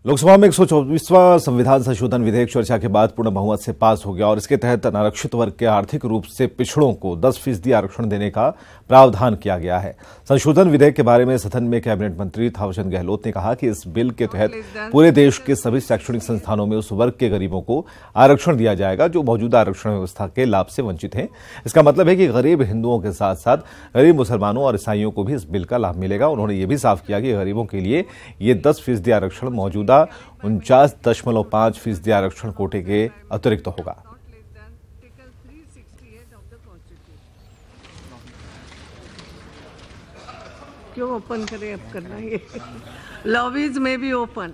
लोकसभा में 124वां संविधान संशोधन विधेयक चर्चा के बाद पूर्ण बहुमत से पास हो गया और इसके तहत अनारक्षित वर्ग के आर्थिक रूप से पिछड़ों को 10% आरक्षण देने का प्रावधान किया गया है। संशोधन विधेयक के बारे में सदन में कैबिनेट मंत्री थावरचंद गहलोत ने कहा कि इस बिल के तहत पूरे देश के सभी शैक्षणिक संस्थानों में उस वर्ग के गरीबों को आरक्षण दिया जाएगा जो मौजूदा आरक्षण व्यवस्था के लाभ से वंचित हैं। इसका मतलब है कि गरीब हिंदुओं के साथ साथ गरीब मुसलमानों और ईसाइयों को भी इस बिल का लाभ मिलेगा। उन्होंने ये भी साफ किया कि गरीबों के लिए ये 10% आरक्षण मौजूदा 49.5% आरक्षण कोटे के अतिरिक्त होगा। क्यों ओपन करें, अब करना ये लॉबीज में भी ओपन।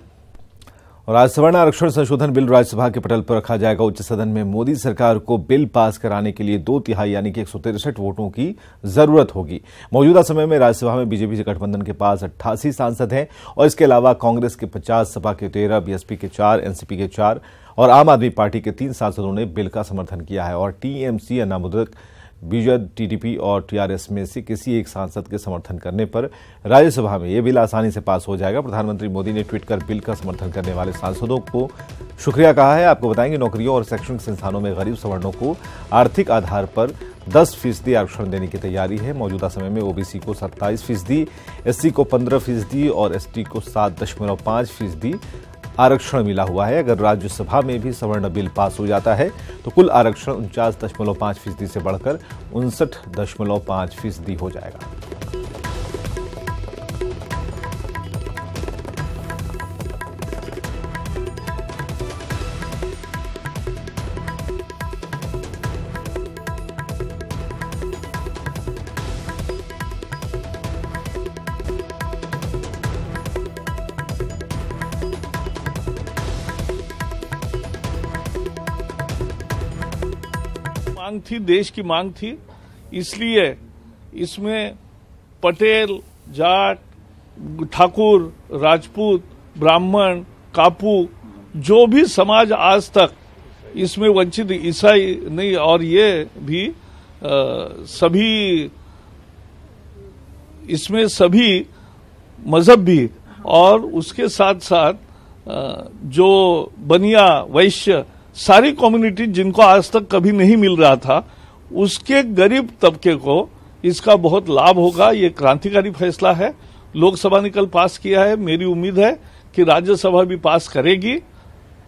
और आज सवर्ण आरक्षण संशोधन बिल राज्यसभा के पटल पर रखा जाएगा। उच्च सदन में मोदी सरकार को बिल पास कराने के लिए 2/3 यानी कि 163 वोटों की जरूरत होगी। मौजूदा समय में राज्यसभा में बीजेपी गठबंधन के पास 88 सांसद हैं और इसके अलावा कांग्रेस के 50, सपा के 13, बीएसपी के 4, एनसीपी के 4 और आम आदमी पार्टी के 3 सांसदों ने बिल का समर्थन किया है और टीएमसी, अनामुदक, बीजेड, टीडीपी और टीआरएस में से किसी एक सांसद के समर्थन करने पर राज्यसभा में यह बिल आसानी से पास हो जाएगा। प्रधानमंत्री मोदी ने ट्वीट कर बिल का समर्थन करने वाले सांसदों को शुक्रिया कहा है। आपको बताएंगे, नौकरियों और शैक्षणिक संस्थानों में गरीब सवर्णों को आर्थिक आधार पर 10% आरक्षण देने की तैयारी है। मौजूदा समय में ओबीसी को 27%, एससी को 15% और एसटी को 7.5% आरक्षण मिला हुआ है। अगर राज्यसभा में भी सवर्ण बिल पास हो जाता है तो कुल आरक्षण 49.5% से बढ़कर 59.5% हो जाएगा। मांग थी, देश की मांग थी, इसलिए इसमें पटेल, जाट, ठाकुर, राजपूत, ब्राह्मण, कापू, जो भी समाज आज तक इसमें वंचित, ईसाई नहीं, और ये भी सभी इसमें सभी मजहब भी, और उसके साथ साथ जो बनिया, वैश्य, सारी कम्युनिटी जिनको आज तक कभी नहीं मिल रहा था, उसके गरीब तबके को इसका बहुत लाभ होगा। ये क्रांतिकारी फैसला है। लोकसभा ने कल पास किया है। मेरी उम्मीद है कि राज्यसभा भी पास करेगी।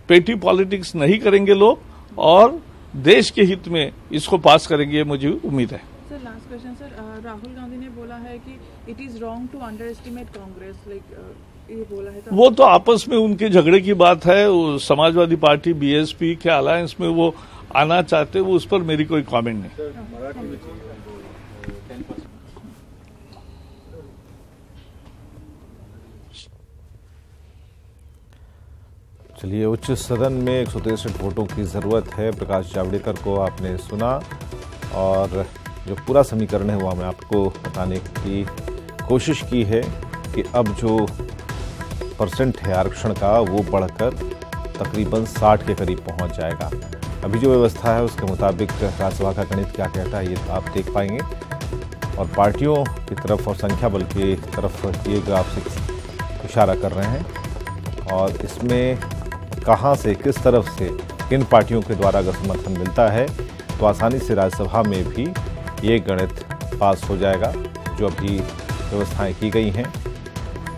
पेटी पॉलिटिक्स नहीं करेंगे लोग और देश के हित में इसको पास करेंगे, मुझे उम्मीद है। Sir, last question sir, Rahul Gandhi ने बोला है कि it is wrong to underestimate Congress, ये बोला है। वो तो आपस में उनके झगड़े की बात है। समाजवादी पार्टी, बीएसपी के अलायंस में वो आना चाहते, वो उस पर मेरी कोई कमेंट नहीं। चलिए, उच्च सदन में 163 वोटों की जरूरत है। प्रकाश जावड़ेकर को आपने सुना और जो पूरा समीकरण है वो हमें आपको बताने की कोशिश की है कि अब जो % है आरक्षण का वो बढ़कर तकरीबन 60 के करीब पहुंच जाएगा। अभी जो व्यवस्था है उसके मुताबिक राज्यसभा का गणित क्या कहता है ये आप देख पाएंगे और पार्टियों की तरफ और संख्या बल की तरफ ये ग्राफ से इशारा कर रहे हैं और इसमें कहां से, किस तरफ से, किन पार्टियों के द्वारा अगर समर्थन मिलता है तो आसानी से राज्यसभा में भी ये गणित पास हो जाएगा जो अभी व्यवस्थाएं की गई हैं।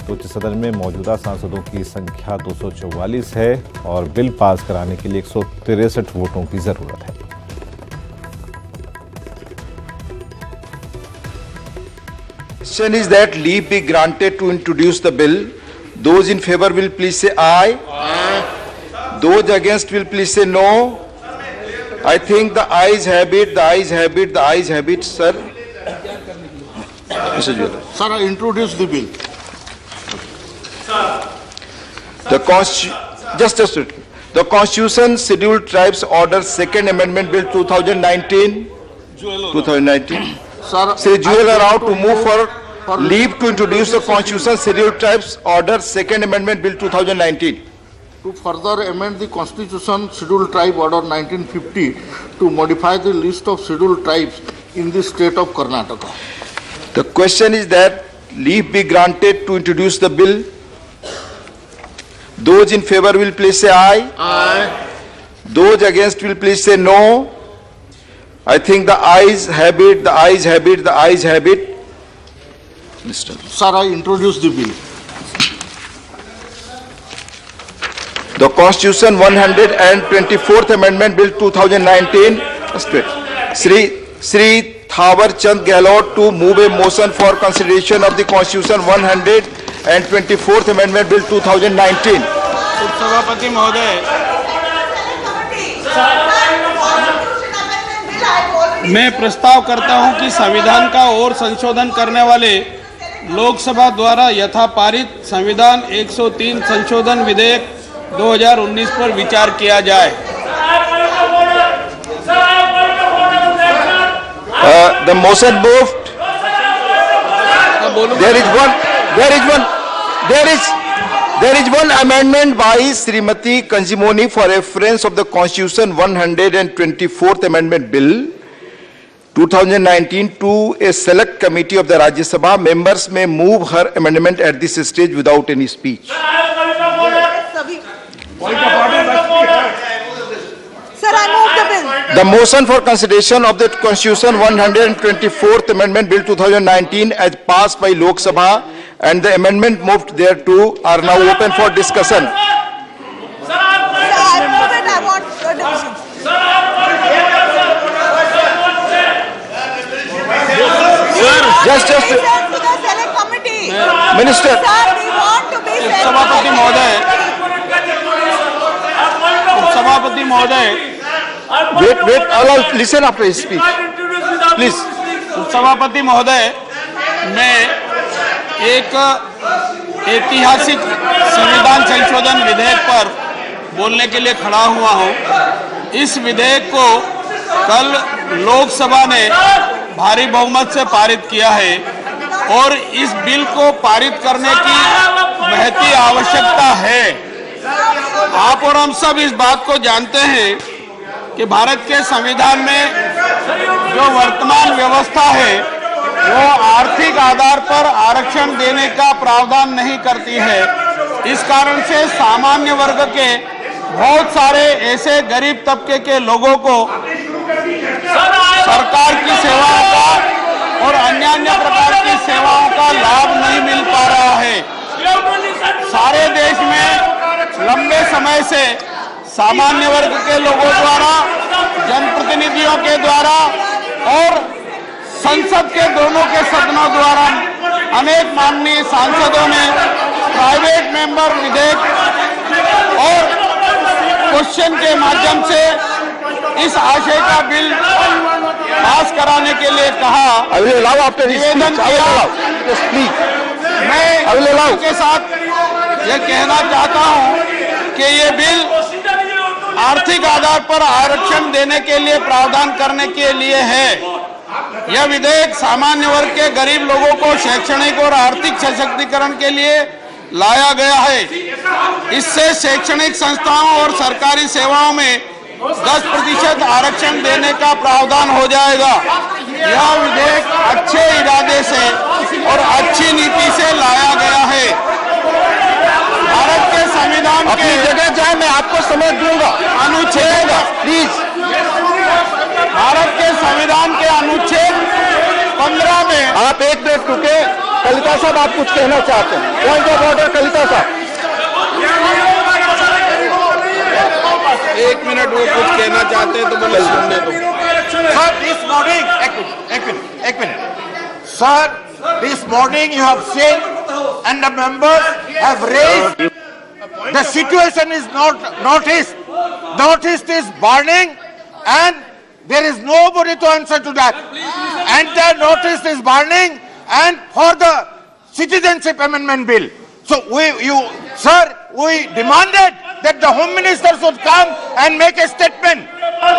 तो उच्च सदन में मौजूदा सांसदों की संख्या 244 है और बिल पास कराने के लिए 163 वोटों की जरूरत है। Question is that leave be granted to introduce the bill. Those in favor will please say aye. Aye. Those against will please say no. I think the ayes have it. The ayes have it. The ayes have it, sir. Mr. Jewell. Sir, I introduce the bill. The Constitution Scheduled Tribes Order Second Amendment Bill 2019. Sir, Sri Jewell around to move for leave to introduce the Constitution Scheduled Tribes Order Second Amendment Bill 2019. To further amend the Constitution Scheduled Tribe Order 1950 to modify the list of scheduled tribes in the state of Karnataka. The question is that leave be granted to introduce the bill. Those in favor will please say aye. Aye. Those against will please say no. I think the ayes have it, the ayes have it, the ayes have it. Mr. Sir, I introduce the bill. The Constitution 124th Amendment Bill 2019. Shri Thawar Chand Gehlot to move a motion for consideration of the Constitution 124th Amendment Bill 2019. उपसभापति महोदय, मैं प्रस्ताव करता हूं कि संविधान का और संशोधन करने वाले लोकसभा द्वारा यथा पारित संविधान 103 संशोधन विधेयक 2019 पर विचार किया जाए। The motion moved. There is one amendment by Srimati Kanjimoni for reference of the Constitution 124th Amendment Bill 2019 to a select committee of the Rajya Sabha. Members may move her amendment at this stage without any speech. Sir, I move the bill. The motion for consideration of the Constitution 124th Amendment Bill 2019 as passed by Lok Sabha and the amendment moved thereto are now open for discussion. Sir, I move it. I want division. Just to the select committee. Minister. Sir, we want to be उपसभापति महोदय, उपसभापति महोदय, wait, allow, listen after his speech, please. उपसभापति महोदय, मैं एक ऐतिहासिक संविधान संशोधन विधेयक पर बोलने के लिए खड़ा हुआ हूं। इस विधेयक को कल लोकसभा ने भारी बहुमत से पारित किया है और इस बिल को पारित करने की महती आवश्यकता है। आप और हम सब इस बात को जानते हैं कि भारत के संविधान में जो वर्तमान व्यवस्था है वो आर्थिक आधार पर आरक्षण देने का प्रावधान नहीं करती है। इस कारण से सामान्य वर्ग के बहुत सारे ऐसे गरीब तबके के लोगों को सरकार की सेवाओं का और अन्य प्रकार की सेवाओं का लाभ नहीं मिल पा रहा है। सारे देश में लंबे समय से सामान्य वर्ग के लोगों द्वारा, जनप्रतिनिधियों के द्वारा और संसद के दोनों के सदनों द्वारा अनेक माननीय सांसदों ने प्राइवेट मेंबर विधेयक और क्वेश्चन के माध्यम से इस आशय का बिल पास कराने के लिए कहा, निवेदन किया। मैं के साथ ये कहना चाहता हूं कि ये बिल आर्थिक आधार पर आरक्षण देने के लिए प्रावधान करने के लिए है। यह विधेयक सामान्य वर्ग के गरीब लोगों को शैक्षणिक और आर्थिक सशक्तिकरण के लिए लाया गया है। इससे शैक्षणिक संस्थाओं और सरकारी सेवाओं में 10% आरक्षण देने का प्रावधान हो जाएगा। यह विधेयक अच्छे इरादे से और अच्छी नीति से लाया गया है। भारत के संविधान के जगह जाए, मैं आपको समय दूंगा। अनुच्छेद प्लीज। भारत के संविधान के अनुच्छेद 15 में आप एक मिनट रुके। कलिता साहब, आप कुछ कहना चाहते हैं? पॉइंट ऑफ ऑर्डर, कलिता साहब। एक मिनट, वो कुछ कहना चाहते हैं तो बोले सुनने दो। Sir, this morning, एक minute. Sir, this morning you have seen and the members have raised. The situation is not noticed. Notice is burning and there is nobody to answer to that. And the notice is burning and for the Citizenship Amendment Bill. So sir, we demanded that the Home Minister should come and make a statement.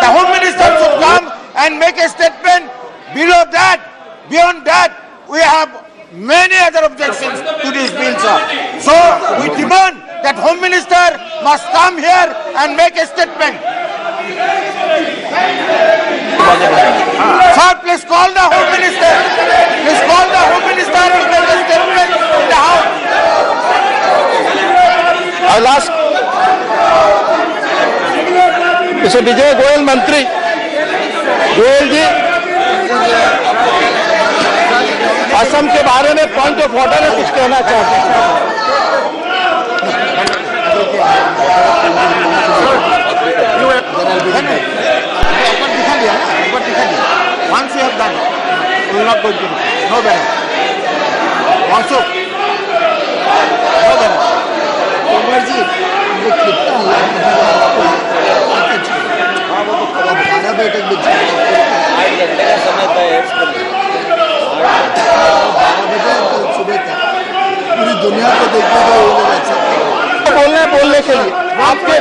The Home Minister should come and make a statement. Below that, beyond that, we have many other objections to this bill, sir. So we demand that Home Minister must come here and make a statement. Sir, please call the Home Minister. Please call the Home Minister and make a statement in the House. Last mister Vijay Goyal मंत्री गोयल जी असम के बारे में point of order में कुछ कहना चाहते हैं। Once you have done, you will not go to no banner. Also, no banner. Kumar ji, ये कितना हुआ? हाँ वो तो 12 बैठक में 8 घंटे का समय तय है इसके लिए। 12 बजे कल सुबह तक पूरी दुनिया को देखने का ये लोग अच्छा बोलने के लिए आपके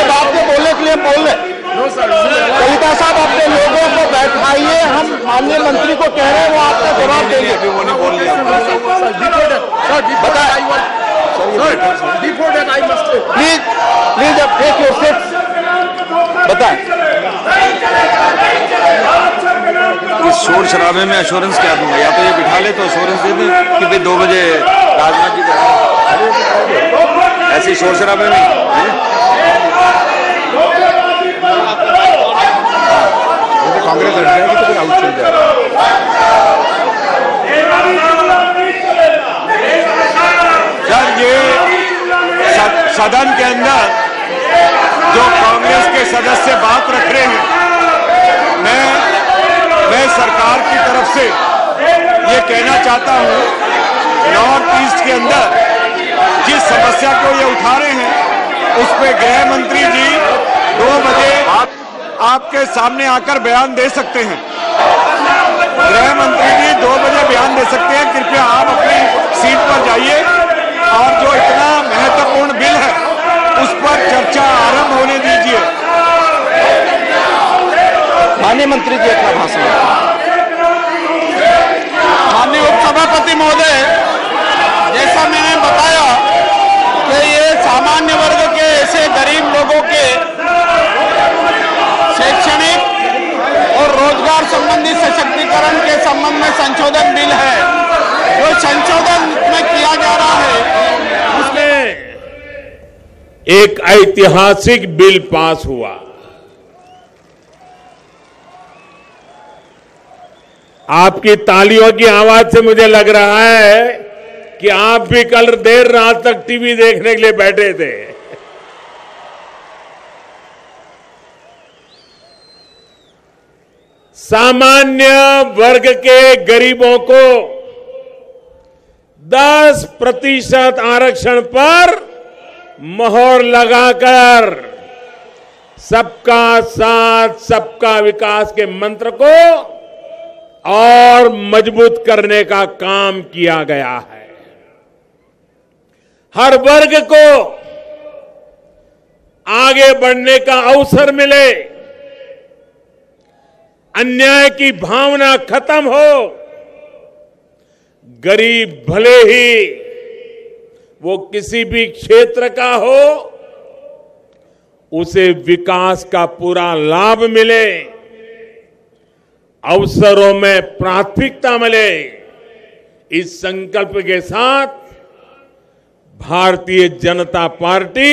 बात को बोलने के लिए बोल रहे। कविता साहब अपने लोगों को बैठाइए, हम माननीय मंत्री को कह रहे हैं, वो आपका जवाब देंगे। प्लीज अब टेक योर सीट्स। बताएं इस शोर शराबे में एश्योरेंस क्या दूंगा? या तो ये बिठा ले तो एश्योरेंस दे दें कि भाई 2 बजे राजनाथ जी ऐसे शोर शराबे में कांग्रेस लड़ जाएगी तो फिर आउट चल जाएगा। सर ये सदन के अंदर जो कांग्रेस के सदस्य बात रख रहे हैं, मैं सरकार की तरफ से ये कहना चाहता हूं, नॉर्थ ईस्ट के अंदर जिस समस्या को ये उठा रहे हैं उस पे गृह मंत्री जी 2 बजे आपके सामने आकर बयान दे सकते हैं। गृह मंत्री जी 2 बजे बयान दे सकते हैं। कृपया आप अपनी सीट पर जाइए और जो इतना महत्वपूर्ण बिल है उस पर चर्चा आरंभ होने दीजिए। माननीय मंत्री जी अपना भाषण। माननीय उपसभापति महोदय, जैसा मैंने बताया कि ये सामान्य वर्ग के ऐसे गरीब लोगों के शैक्षणिक और रोजगार संबंधी सशक्तिकरण के संबंध में संशोधन बिल है। जो संशोधन में किया जा रहा है उसमें एक ऐतिहासिक बिल पास हुआ। आपकी तालियों की आवाज से मुझे लग रहा है कि आप भी कल देर रात तक टीवी देखने के लिए बैठे थे। सामान्य वर्ग के गरीबों को 10% आरक्षण पर मोहर लगाकर सबका साथ सबका विकास के मंत्र को और मजबूत करने का काम किया गया है। हर वर्ग को आगे बढ़ने का अवसर मिले, अन्याय की भावना खत्म हो, गरीब भले ही वो किसी भी क्षेत्र का हो, उसे विकास का पूरा लाभ मिले, अवसरों में प्राथमिकता मिले। इस संकल्प के साथ भारतीय जनता पार्टी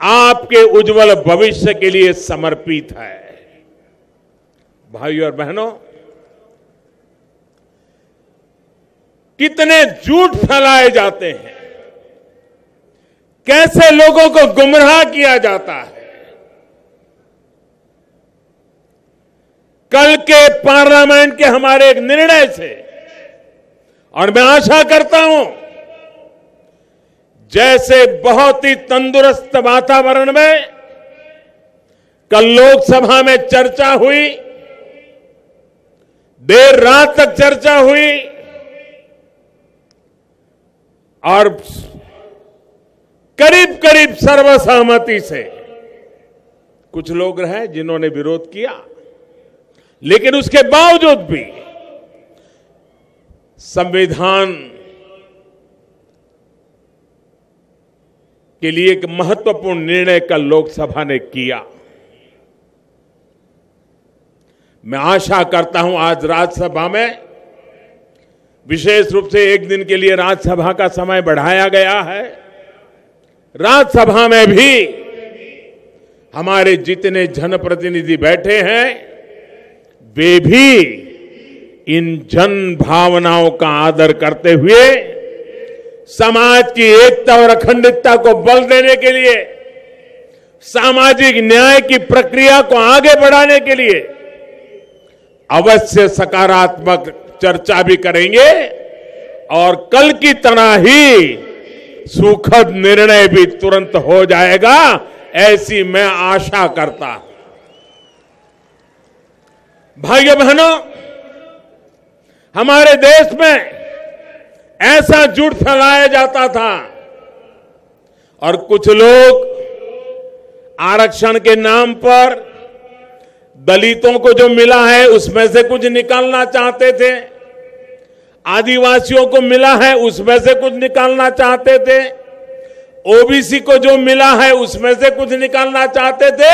आपके उज्जवल भविष्य के लिए समर्पित है। भाइयों और बहनों, कितने झूठ फैलाए जाते हैं, कैसे लोगों को गुमराह किया जाता है। कल के पार्लियामेंट के हमारे एक निर्णय से, और मैं आशा करता हूं जैसे बहुत ही तंदुरुस्त वातावरण में कल लोकसभा में चर्चा हुई, देर रात तक चर्चा हुई और करीब करीब सर्वसहमति से, कुछ लोग रहे जिन्होंने विरोध किया, लेकिन उसके बावजूद भी संविधान के लिए एक महत्वपूर्ण निर्णय कल लोकसभा ने किया। मैं आशा करता हूं आज राज्यसभा में, विशेष रूप से एक दिन के लिए राज्यसभा का समय बढ़ाया गया है, राज्यसभा में भी हमारे जितने जनप्रतिनिधि बैठे हैं वे भी इन जन भावनाओं का आदर करते हुए समाज की एकता और अखंडता को बल देने के लिए, सामाजिक न्याय की प्रक्रिया को आगे बढ़ाने के लिए अवश्य सकारात्मक चर्चा भी करेंगे और कल की तरह ही सुखद निर्णय भी तुरंत हो जाएगा, ऐसी मैं आशा करता हूं। भाइयों बहनों, हमारे देश में ऐसा झूठ फैलाया जाता था और कुछ लोग आरक्षण के नाम पर दलितों को जो मिला है उसमें से कुछ निकालना चाहते थे, आदिवासियों को मिला है उसमें से कुछ निकालना चाहते थे, ओबीसी को जो मिला है उसमें से कुछ निकालना चाहते थे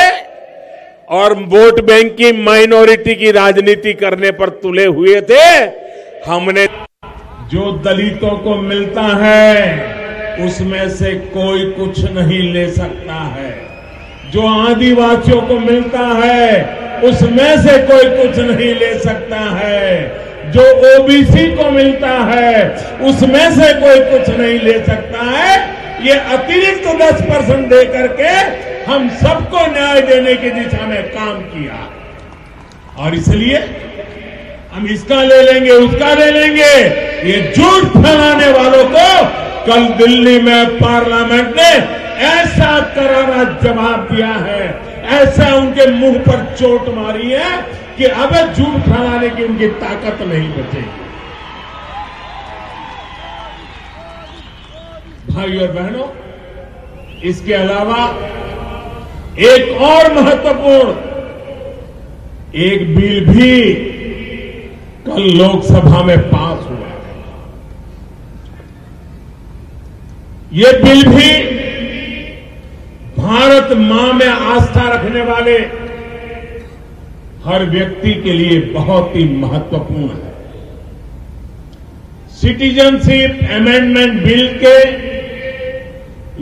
और वोट बैंक की माइनॉरिटी की राजनीति करने पर तुले हुए थे। हमने जो दलितों को मिलता है उसमें से कोई कुछ नहीं ले सकता है, जो आदिवासियों को मिलता है उसमें से कोई कुछ नहीं ले सकता है, जो ओबीसी को मिलता है उसमें से कोई कुछ नहीं ले सकता है। ये अतिरिक्त 10% दे करके हम सबको न्याय देने की दिशा में काम किया और इसलिए हम इसका ले लेंगे उसका ले लेंगे, ये झूठ फैलाने वालों को कल दिल्ली में पार्लियामेंट ने ऐसा करारा जवाब दिया है, ऐसा उनके मुंह पर चोट मारी है कि अब झूठ फैलाने की उनकी ताकत नहीं बचेगी। भाइयों और बहनों, इसके अलावा एक और महत्वपूर्ण एक बिल भी कल लोकसभा में पास हुआ है। ये बिल भी भारत मां में आस्था रखने वाले हर व्यक्ति के लिए बहुत ही महत्वपूर्ण है। सिटीजनशिप अमेंडमेंट बिल के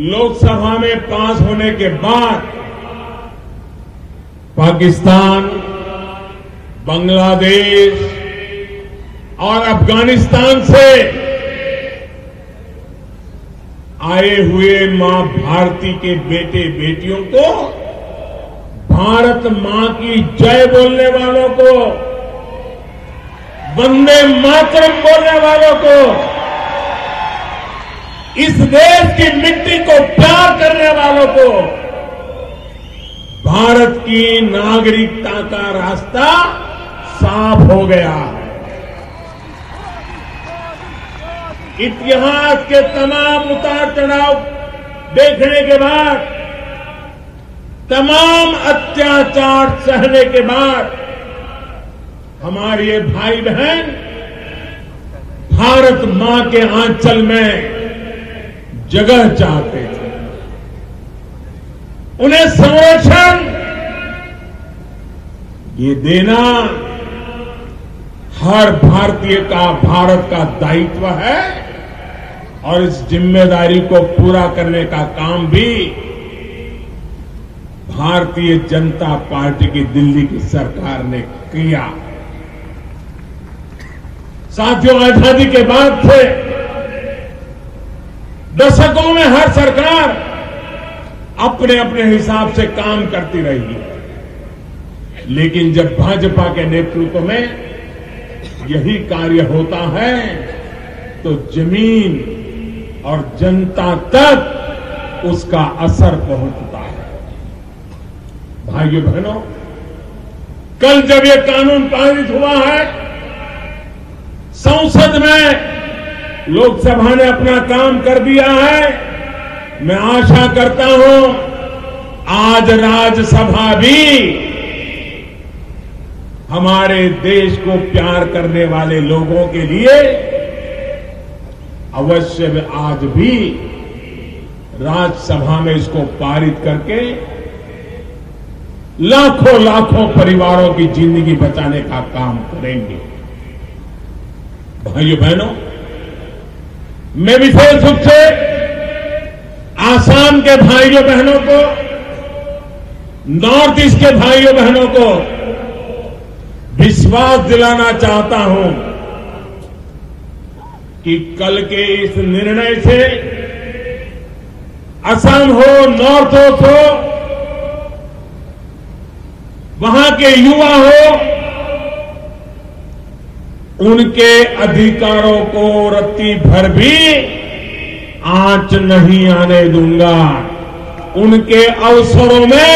लोकसभा में पास होने के बाद पाकिस्तान, बांग्लादेश और अफगानिस्तान से आए हुए मां भारती के बेटे बेटियों को, भारत मां की जय बोलने वालों को, वंदे मातरम बोलने वालों को, इस देश की मिट्टी को प्यार करने वालों को भारत की नागरिकता का रास्ता साफ हो गया है। इतिहास के तमाम उतार चढ़ाव देखने के बाद, तमाम अत्याचार सहने के बाद हमारे ये भाई बहन भारत मां के आंचल में जगह चाहते थे, उन्हें संरक्षण ये देना हर भारतीय का, भारत का दायित्व है और इस जिम्मेदारी को पूरा करने का काम भी भारतीय जनता पार्टी की दिल्ली की सरकार ने किया। साथियों, आजादी के बाद से दशकों में हर सरकार अपने अपने हिसाब से काम करती रही है, लेकिन जब भाजपा के नेतृत्व में यही कार्य होता है तो जमीन और जनता तक उसका असर पहुंचता है। भाइयों बहनों, कल जब ये कानून पारित हुआ है, संसद में लोकसभा ने अपना काम कर दिया है, मैं आशा करता हूं आज राज्यसभा भी हमारे देश को प्यार करने वाले लोगों के लिए अवश्य में आज भी राज्यसभा में इसको पारित करके लाखों लाखों परिवारों की जिंदगी बचाने का काम करेंगे। भाइयों बहनों, मैं विशेष रूप से असम के भाइयों बहनों को, नॉर्थ ईस्ट के भाइयों बहनों को विश्वास दिलाना चाहता हूं कि कल के इस निर्णय से असम हो, नॉर्थ ईस्ट हो, वहां के युवा हो, उनके अधिकारों को रत्ती भर भी आंच नहीं आने दूंगा। उनके अवसरों में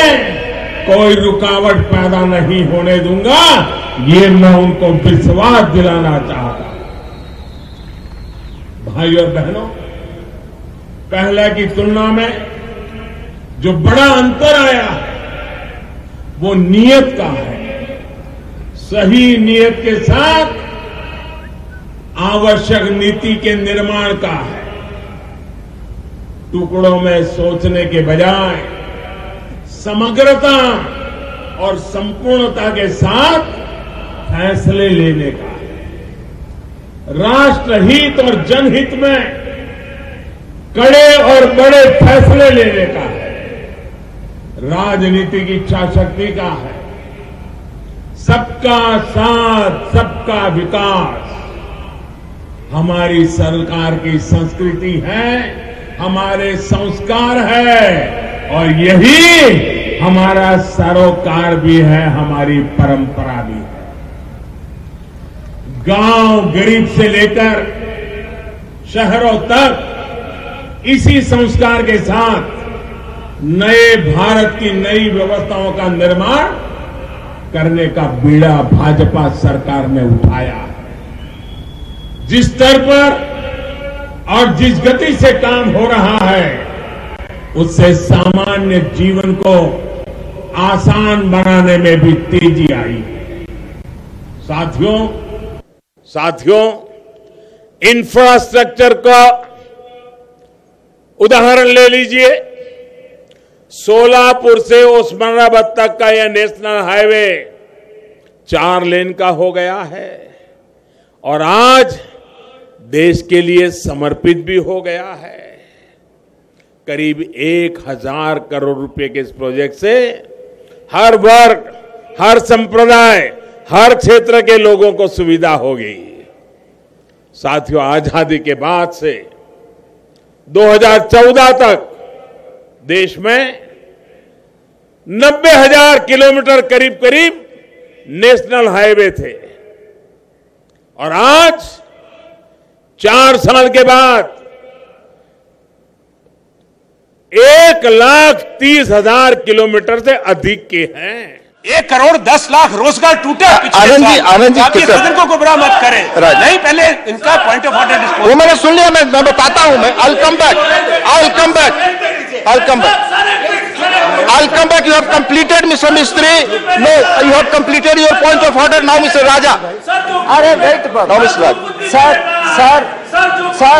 कोई रुकावट पैदा नहीं होने दूंगा। ये मैं उनको विश्वास दिलाना चाहता हूं। भाइयों और बहनों, पहले की तुलना में जो बड़ा अंतर आया है वो नियत का है। सही नियत के साथ आवश्यक नीति के निर्माण का है। टुकड़ों में सोचने के बजाय समग्रता और संपूर्णता के साथ फैसले लेने का है। राष्ट्रहित और जनहित में कड़े और बड़े फैसले लेने का है। राजनीति की इच्छा शक्ति का है। सबका साथ, सबका विकास हमारी सरकार की संस्कृति है, हमारे संस्कार है और यही हमारा सरोकार भी है, हमारी परंपरा भी है। गांव गरीब से लेकर शहरों तक इसी संस्कार के साथ नए भारत की नई व्यवस्थाओं का निर्माण करने का बीड़ा भाजपा सरकार ने उठाया है। जिस स्तर पर और जिस गति से काम हो रहा है, उससे सामान्य जीवन को आसान बनाने में भी तेजी आई। साथियों, इंफ्रास्ट्रक्चर का उदाहरण ले लीजिए। सोलापुर से उस्मानाबाद तक का यह नेशनल हाईवे 4 लेन का हो गया है और आज देश के लिए समर्पित भी हो गया है। करीब 1000 करोड़ रुपए के इस प्रोजेक्ट से हर वर्ग, हर संप्रदाय, हर क्षेत्र के लोगों को सुविधा होगी। साथियों, आजादी के बाद से 2014 तक देश में 90,000 किलोमीटर करीब करीब नेशनल हाईवे थे और आज 4 साल के बाद 1,30,000 किलोमीटर से अधिक के हैं। 1 करोड़ 10 लाख रोजगार टूटे। आनंद जी सदन को गुमराह मत करें। नहीं, पहले इनका पॉइंट ऑफ ऑर्डर वो मैंने सुन लिया। मैं बताता हूं। मैं I'll come back. You have completed, Mr. Mistry. No, you have completed your point of order now, Mr. Raja. अरे wait, now, Mr. Raja. Sir,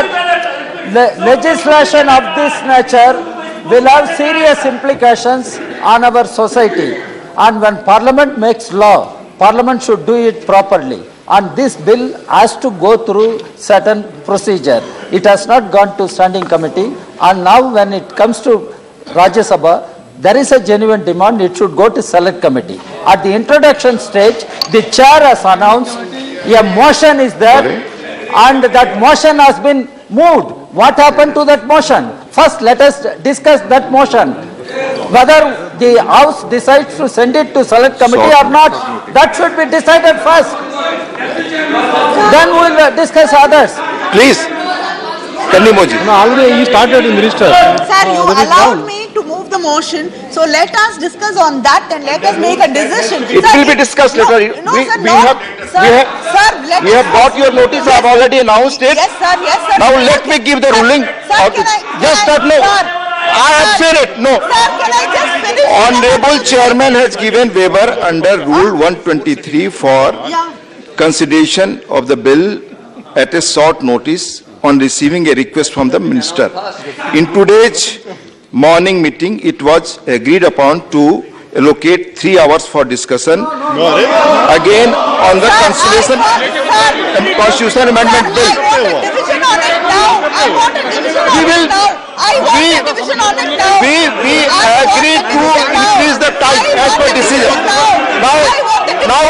legislation of this nature will have serious implications on our society. And when Parliament makes law, Parliament should do it properly. And this bill has to go through certain procedure. It has not gone to standing committee. And now when it comes to Rajya Sabha, there is a genuine demand, it should go to select committee. At the introduction stage, the chair has announced a motion is there and that motion has been moved. What happened to that motion? First, let us discuss that motion. Whether the House decides to send it to select committee or not, that should be decided first. Then we will discuss others. Please. Kanimoji. No, already you started, Minister. Sir, you allowed me to move the motion, so let us discuss on that and let us make a decision. It will be discussed later. We have got your notice. I have already announced it. Yes, sir. Yes, sir. Now let me give the ruling. Just start. No, I have said it. No. Sir, can I just finish? Honorable Chairman has given waiver under Rule 123 for consideration of the bill at a short notice on receiving a request from the Minister. In today's morning meeting, it was agreed upon to allocate 3 hours for discussion. Again, on the Constitution and Constitution Amendment Bill. I want a division on it now. I want a division on it now. we agree to increase the time as per decision. Now,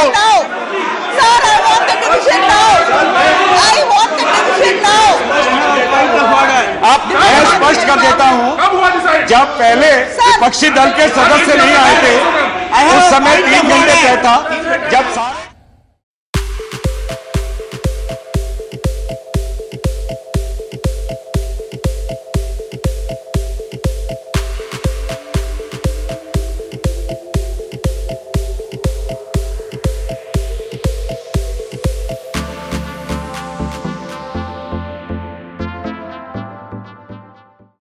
Sir, I want the division now. I want the division now. आप मैं स्पष्ट कर देता हूं, जब पहले विपक्षी दल के सदस्य नहीं आए थे उस समय 3 घंटे तय था, जब